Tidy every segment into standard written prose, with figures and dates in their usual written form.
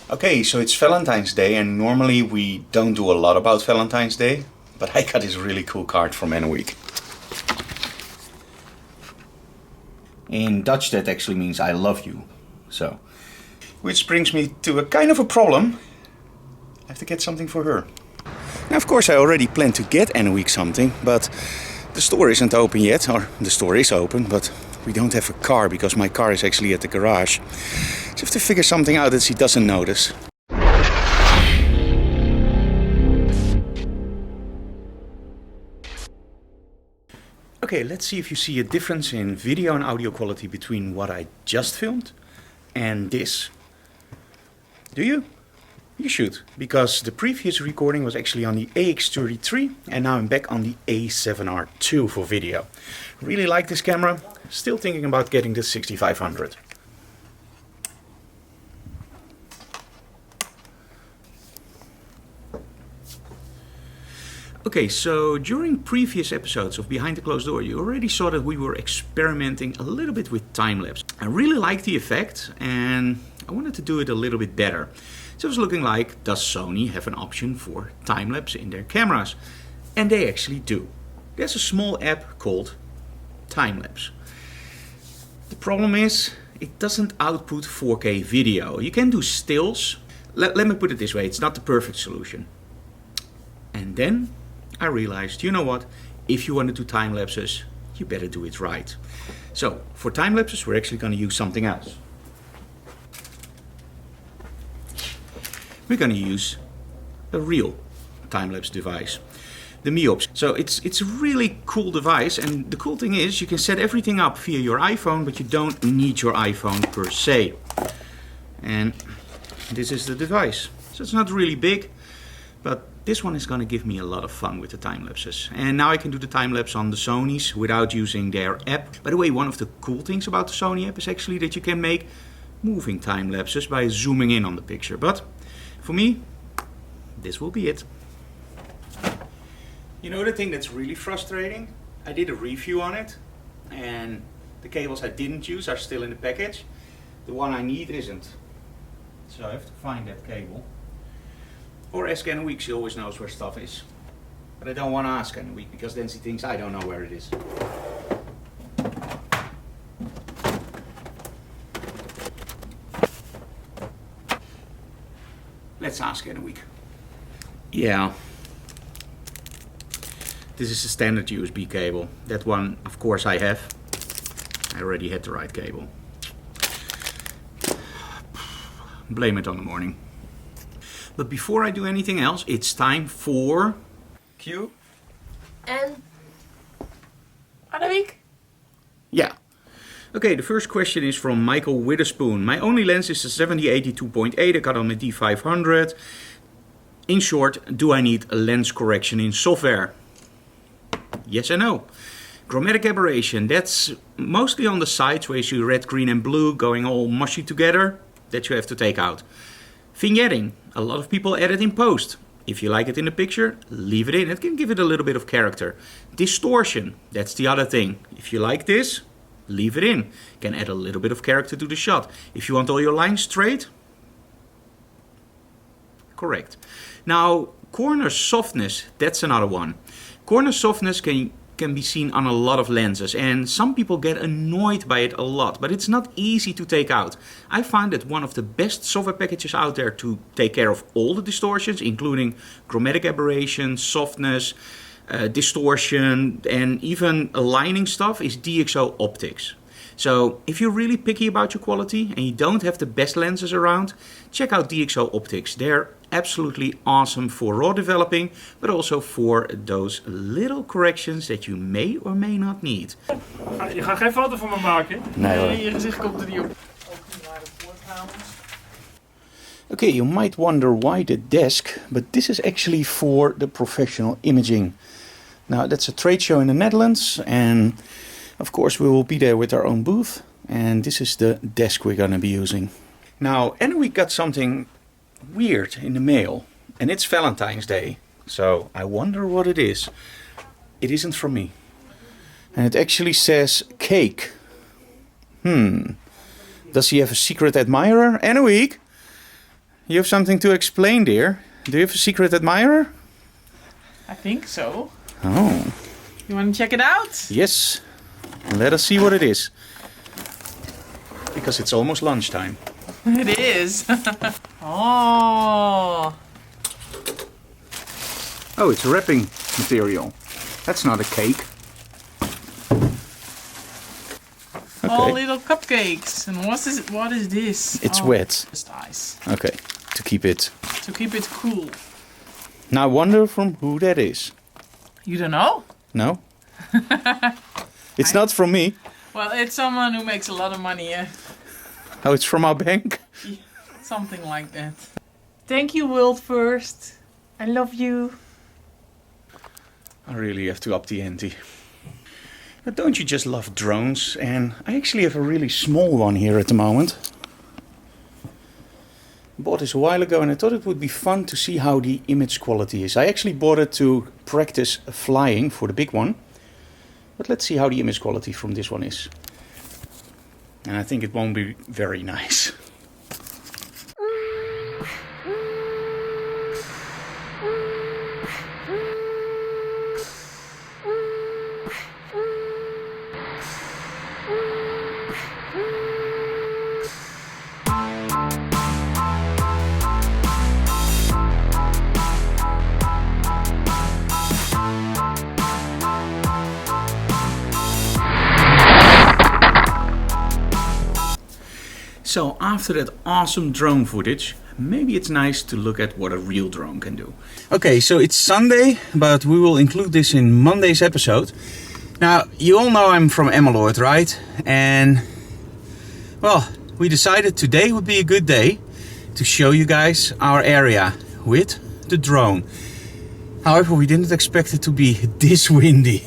Okay, so it's Valentine's Day, and normally we don't do a lot about Valentine's Day, but I got this really cool card from Emmeloord. In Dutch that actually means I love you. So, which brings me to a kind of a problem. I have to get something for her. Now of course I already planned to get Emmeloord something, but the store isn't open yet, or the store is open, but we don't have a car because my car is actually at the garage. So I have to figure something out that she doesn't notice. Okay, let's see if you see a difference in video and audio quality between what I just filmed and this. Do you? You should, because the previous recording was actually on the AX33 and now I'm back on the A7R II for video. Really like this camera, still thinking about getting the 6500. Okay, so during previous episodes of Behind the Closed Door, you already saw that we were experimenting a little bit with time-lapse. I really liked the effect and I wanted to do it a little bit better. So it was looking like, does Sony have an option for time-lapse in their cameras? And they actually do. There's a small app called Time-lapse. The problem is, it doesn't output 4K video. You can do stills. Let me put it this way, it's not the perfect solution. And then I realized, you know what, if you want to do time-lapses, you better do it right. So for time-lapses, we're actually going to use something else. We're going to use a real time-lapse device, the Meops. So it's a really cool device, and the cool thing is you can set everything up via your iPhone, but you don't need your iPhone per se. And this is the device. So it's not really big, but this one is going to give me a lot of fun with the time-lapses. And now I can do the time-lapse on the Sonys without using their app. By the way, one of the cool things about the Sony app is actually that you can make moving time-lapses by zooming in on the picture. But for me, this will be it. You know the thing that's really frustrating? I did a review on it and the cables I didn't use are still in the package. The one I need isn't. So I have to find that cable. Or ask Emmeloord, she always knows where stuff is. But I don't want to ask Emmeloord because then she thinks I don't know where it is. Let's ask Emmeloord. Yeah. This is a standard USB cable. That one, of course, I have. I already had the right cable. Blame it on the morning. But before I do anything else, it's time for Q and Anna-Wiek. Yeah. Okay, the first question is from Michael Witherspoon. My only lens is a 70-80 2.8. I got on my D500. In short, do I need a lens correction in software? Yes and no. Chromatic aberration, that's mostly on the sides where you see red, green and blue going all mushy together. That you have to take out. Vignetting, a lot of people edit in post. If you like it in the picture, leave it in. It can give it a little bit of character. Distortion, that's the other thing. If you like this, leave it in. Can add a little bit of character to the shot. If you want all your lines straight, correct. Now, corner softness, that's another one. Corner softness can be seen on a lot of lenses and some people get annoyed by it a lot, but it's not easy to take out. I find that one of the best software packages out there to take care of all the distortions, including chromatic aberration, softness, distortion and even aligning stuff, is DxO Optics. So if you're really picky about your quality and you don't have the best lenses around, check out DxO Optics. They're absolutely awesome for raw developing, but also for those little corrections that you may or may not need. Je gaat geen foto van me maken? Nee hoor. Je gezicht komt er niet op. Okay, you might wonder why the desk, but this is actually for the professional imaging. Now that's a trade show in the Netherlands and of course we will be there with our own booth, and this is the desk we're going to be using. Now, and we got something weird in the mail, and it's Valentine's Day, so I wonder what it is. It isn't from me. And it actually says cake. Does he have a secret admirer? Emmeloord? You have something to explain, dear. Do you have a secret admirer? I think so. Oh. You want to check it out? Yes. Let us see what it is. Because it's almost lunchtime. It is. Oh. Oh, it's wrapping material. That's not a cake. All little cupcakes. And what is this? It's wet. Just ice. Okay, to keep it. To keep it cool. Now I wonder from who that is. You don't know? No? It's not from me. Well, it's someone who makes a lot of money. Oh, it's from our bank? Something like that. Thank you, World First. I love you. I really have to up the ante. But don't you just love drones? And I actually have a really small one here at the moment. Bought this a while ago and I thought it would be fun to see how the image quality is. I actually bought it to practice flying for the big one. But let's see how the image quality from this one is. And I think it won't be very nice. So after that awesome drone footage, maybe it's nice to look at what a real drone can do. Okay, so it's Sunday, but we will include this in Monday's episode. Now, you all know I'm from Emmeloord, right? And, well, we decided today would be a good day to show you guys our area with the drone. However, we didn't expect it to be this windy.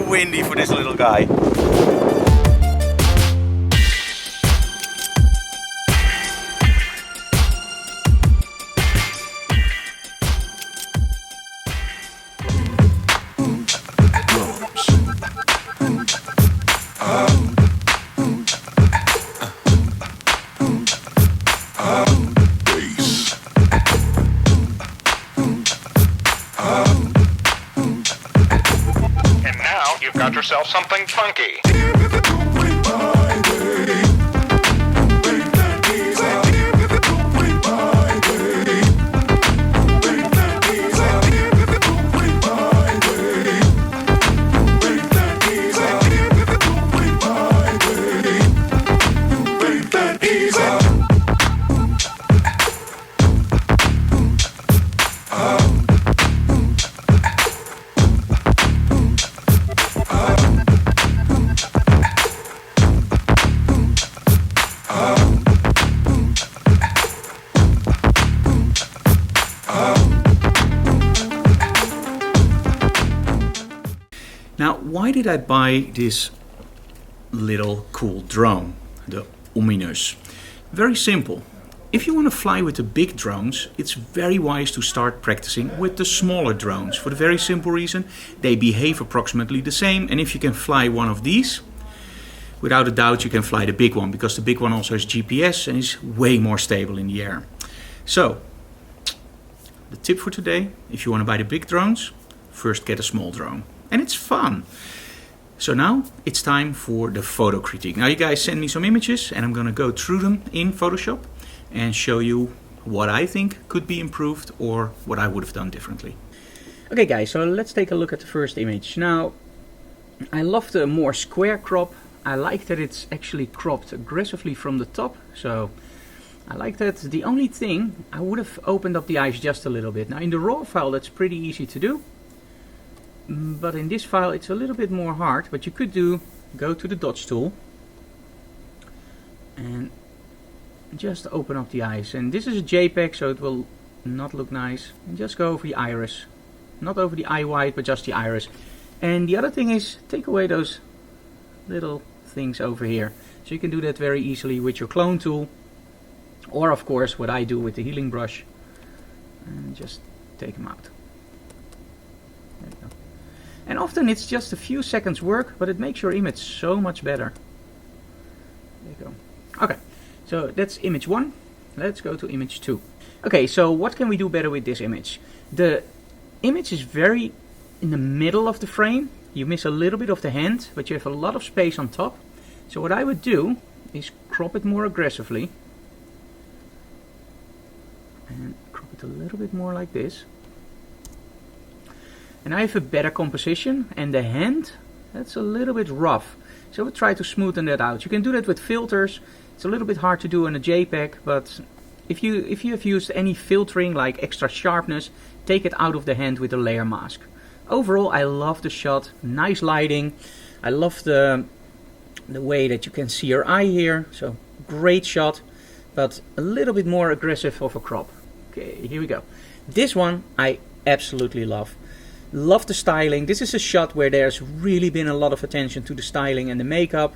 Windy for this little guy. Got yourself something funky. Now, why did I buy this little cool drone, the Ominous? Very simple. If you want to fly with the big drones, it's very wise to start practicing with the smaller drones. For the very simple reason, they behave approximately the same. And if you can fly one of these, without a doubt you can fly the big one, because the big one also has GPS and is way more stable in the air. So, the tip for today, if you want to buy the big drones, first get a small drone. And it's fun. So now it's time for the photo critique. Now you guys send me some images and I'm gonna go through them in Photoshop and show you what I think could be improved or what I would have done differently. Okay guys, so let's take a look at the first image. Now, I love the more square crop. I like that it's actually cropped aggressively from the top, so I like that. The only thing, I would have opened up the eyes just a little bit. Now in the raw file that's pretty easy to do, but in this file it's a little bit more hard. But you could go to the dots tool and just open up the eyes. And this is a JPEG, so it will not look nice. And just go over the iris, not over the eye white, but just the iris. And the other thing is, take away those little things over here. So you can do that very easily with your clone tool, or of course what I do with the healing brush, and just take them out. There you go. And often it's just a few seconds work, but it makes your image so much better. There you go. Okay, so that's image 1. Let's go to image 2. Okay, so what can we do better with this image? The image is very in the middle of the frame. You miss a little bit of the hand, but you have a lot of space on top. So what I would do is crop it more aggressively. And crop it a little bit more like this. And I have a better composition, and the hand, that's a little bit rough. So we'll try to smoothen that out. You can do that with filters. It's a little bit hard to do in a JPEG, but if you have used any filtering like extra sharpness, take it out of the hand with a layer mask. Overall, I love the shot. Nice lighting. I love the way that you can see your eye here. So great shot, but a little bit more aggressive of a crop. Okay, here we go. This one I absolutely love. Love the styling. This is a shot where there's really been a lot of attention to the styling and the makeup.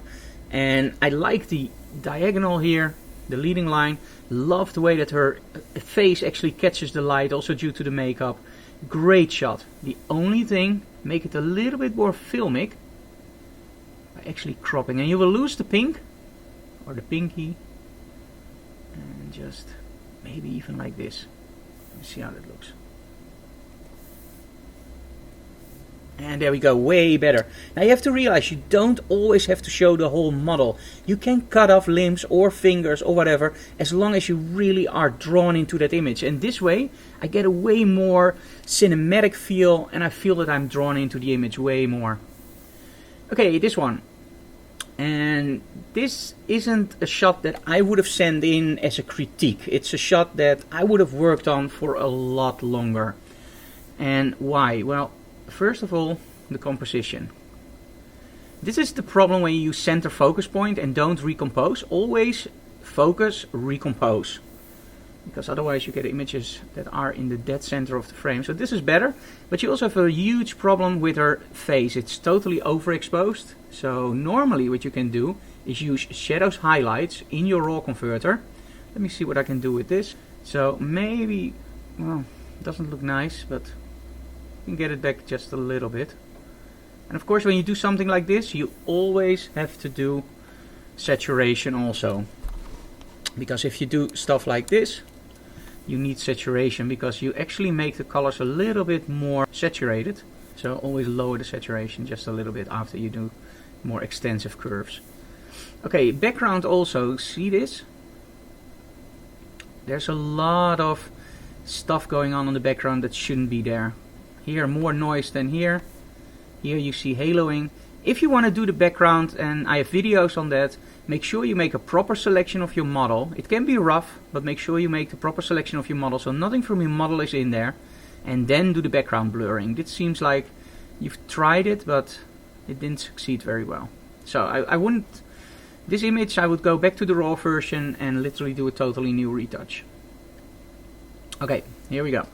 And I like the diagonal here, the leading line. Love the way that her face actually catches the light, also due to the makeup. Great shot. The only thing, make it a little bit more filmic by actually cropping. And you will lose the pink, or the pinky. And just maybe even like this. Let's see how that looks. And there we go, way better. Now you have to realize you don't always have to show the whole model. You can cut off limbs or fingers or whatever, as long as you really are drawn into that image. And this way, I get a way more cinematic feel, and I feel that I'm drawn into the image way more. Okay, this one. And this isn't a shot that I would have sent in as a critique. It's a shot that I would have worked on for a lot longer. And why? Well, first of all, the composition. This is the problem when you use center focus point and don't recompose. Always focus, recompose. Because otherwise you get images that are in the dead center of the frame. So this is better, but you also have a huge problem with her face. It's totally overexposed. So normally what you can do is use shadows highlights in your raw converter. Let me see what I can do with this. So maybe, well, it doesn't look nice, but you can get it back just a little bit. And of course when you do something like this, you always have to do saturation also. Because if you do stuff like this, you need saturation, because you actually make the colors a little bit more saturated. So always lower the saturation just a little bit after you do more extensive curves. Okay, background also, see this? There's a lot of stuff going on in the background that shouldn't be there. Here more noise than here. Here you see haloing. If you want to do the background, and I have videos on that, make sure you make a proper selection of your model. It can be rough, but make sure you make the proper selection of your model so nothing from your model is in there. And then do the background blurring. It seems like you've tried it, but it didn't succeed very well. So I wouldn't, this image I would go back to the raw version and literally do a totally new retouch. Okay, here we go.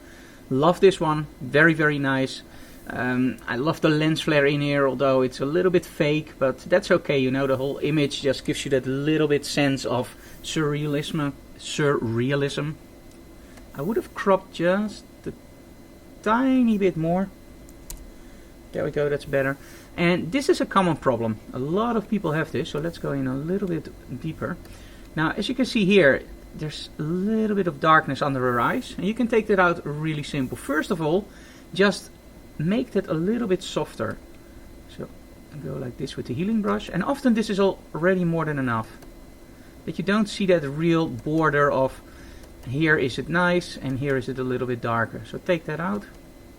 Love this one, very very nice. I love the lens flare in here, although it's a little bit fake, but that's okay. You know, the whole image just gives you that little bit sense of surrealism. I would have cropped just a tiny bit more. There we go, that's better. And this is a common problem. A lot of people have this, so let's go in a little bit deeper. Now, as you can see here, there's a little bit of darkness under her eyes, and you can take that out really simple. First of all, just make that a little bit softer. So go like this with the healing brush, and often this is already more than enough. That you don't see that real border of here is it nice and here is it a little bit darker. So take that out.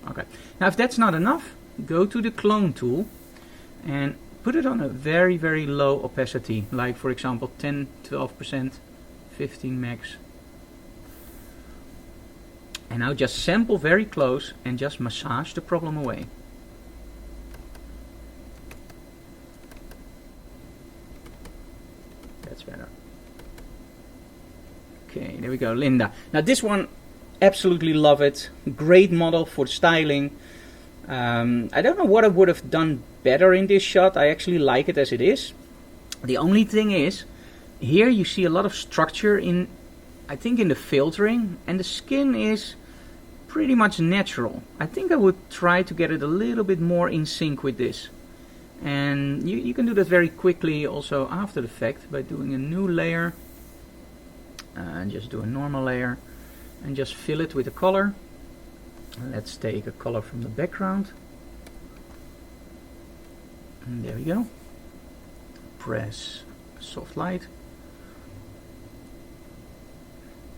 Okay. Now if that's not enough, go to the clone tool and put it on a very, very low opacity, like for example 10, 12%, 15 max. And now just sample very close and just massage the problem away. That's better. Okay, there we go, Linda. Now this one, absolutely love it. Great model for styling. I don't know what I would have done better in this shot. I actually like it as it is. The only thing is, here you see a lot of structure in, I think, in the filtering, and the skin is pretty much natural. I think I would try to get it a little bit more in sync with this. And you can do that very quickly also after the fact by doing a new layer. And just do a normal layer and just fill it with a color. Let's take a color from the background. And there we go. Press soft light.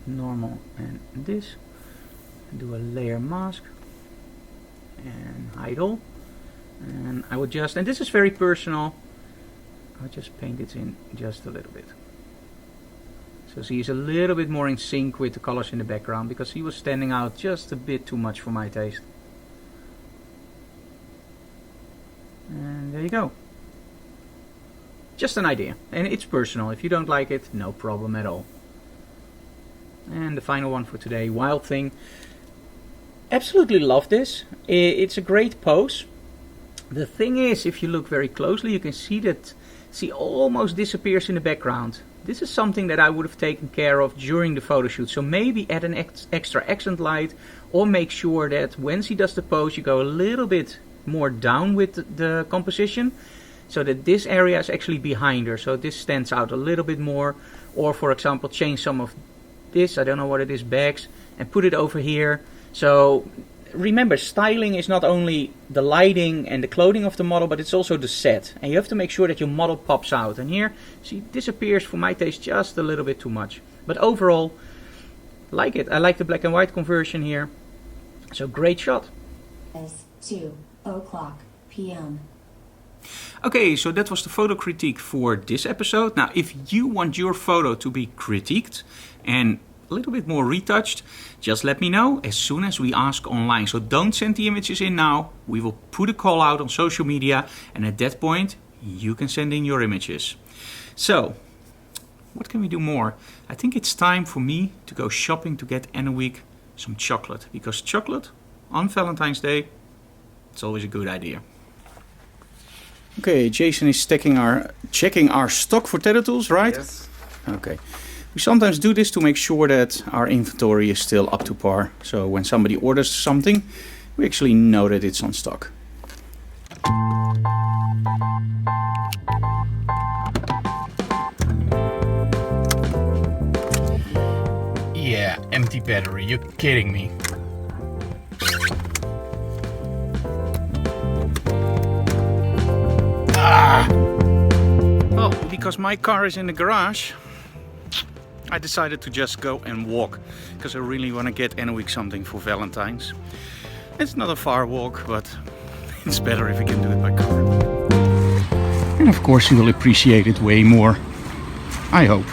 Normal and this. Do a layer mask. And hide all. And I would just, and this is very personal, I'll just paint it in just a little bit. So see, he's a little bit more in sync with the colors in the background, because he was standing out just a bit too much for my taste. And there you go. Just an idea, and it's personal. If you don't like it, no problem at all. And the final one for today, Wild Thing. Absolutely love this. It's a great pose. The thing is, if you look very closely, you can see that she almost disappears in the background. This is something that I would have taken care of during the photo shoot. So maybe add an extra accent light, or make sure that when she does the pose, you go a little bit more down with the composition, so that this area is actually behind her. So this stands out a little bit more. Or for example, change some of this, I don't know what it is, bags, and put it over here. So remember, styling is not only the lighting and the clothing of the model, but it's also the set. And you have to make sure that your model pops out. And here, she disappears for my taste just a little bit too much. But overall, like it. I like the black and white conversion here. So great shot. It's 2:00 p.m. Okay, so that was the photo critique for this episode. Now, if you want your photo to be critiqued and a little bit more retouched, just let me know as soon as we ask online. So don't send the images in now. We will put a call out on social media, and at that point you can send in your images. So what can we do more? I think it's time for me to go shopping to get Anna Week some chocolate, because chocolate on Valentine's Day, it's always a good idea. Okay, Jason is checking our stock for Tattoo Tools, right? Yes. Okay. We sometimes do this to make sure that our inventory is still up to par. So when somebody orders something, we actually know that it's on stock. Yeah, empty battery, you're kidding me. Well, because my car is in the garage, I decided to just go and walk, because I really want to get Anna Week something for Valentine's. It's not a far walk, but it's better if we can do it by car. And of course you will appreciate it way more, I hope.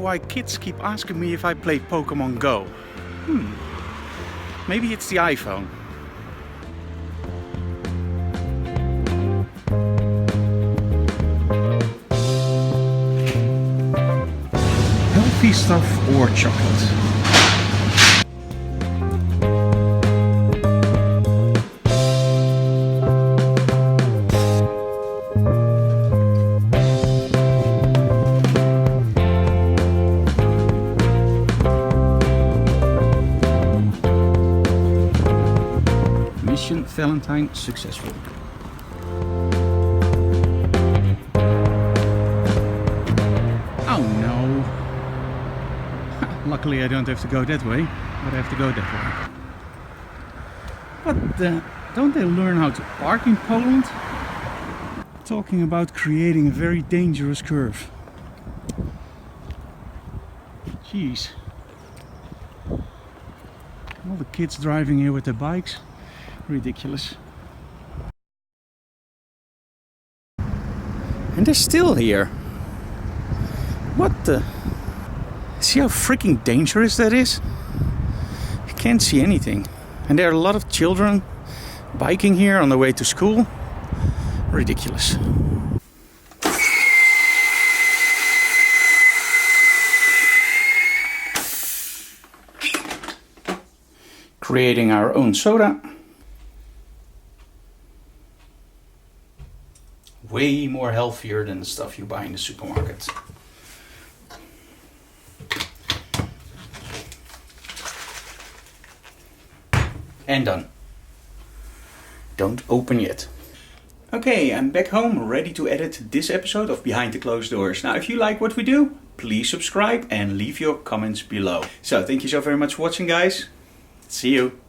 Why kids keep asking me if I play Pokemon Go. Maybe it's the iPhone. Healthy stuff or chocolate? Mission Valentine successful. Oh no. Luckily I don't have to go that way, but I have to go that way. But don't they learn how to park in Poland? Talking about creating a very dangerous curve. Jeez. All the kids driving here with their bikes. Ridiculous. And they're still here. What the? See how freaking dangerous that is? You can't see anything. And there are a lot of children biking here on the way to school. Ridiculous. Creating our own soda. Way more healthier than the stuff you buy in the supermarket. And done. Don't open yet. Okay, I'm back home, ready to edit this episode of Behind the Closed Doors. Now, if you like what we do, please subscribe and leave your comments below. So, thank you so very much for watching, guys. See you.